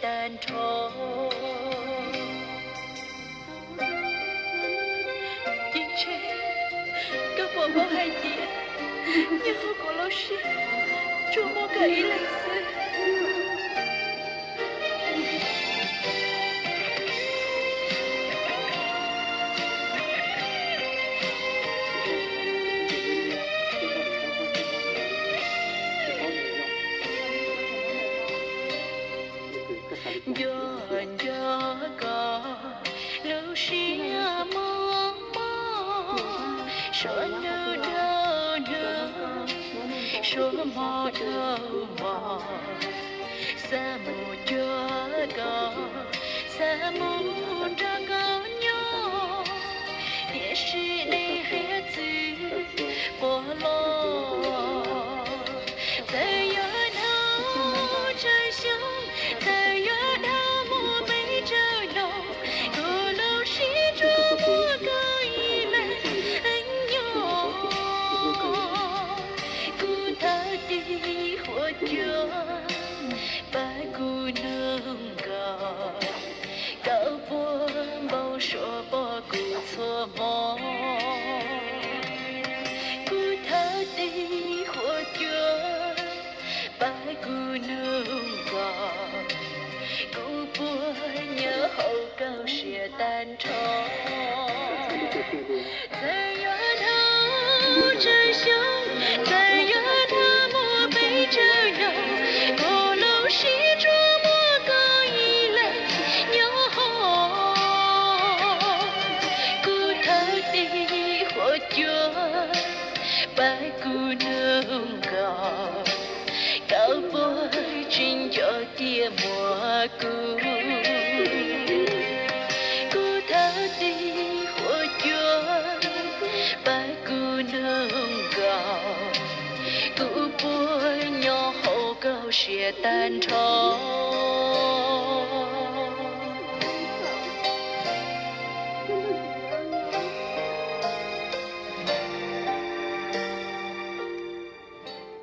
单愁。以前跟婆婆孩子，以后过老师，做么个依赖死？说no no no， 说么都么，什么这个，什么这个妞，也是你孩子菠萝，怎样头真凶，怎样头莫被这弄，古老是这么个依赖。Ba cu nương gò cậu buông bao số bỏ cụ thua mò cụ thơ đi khổ chúa ba cu nương gò cụ buông nhớ hậu câu xìa tan trò thời gian hậu trời xuống thời gian thơ mùa bay trời đầu是这么个依赖，鸟好，骨头的火脚，白骨能高，高波真叫爹蘑菇，骨头的火脚，白骨能高，骨波鸟好高些单愁。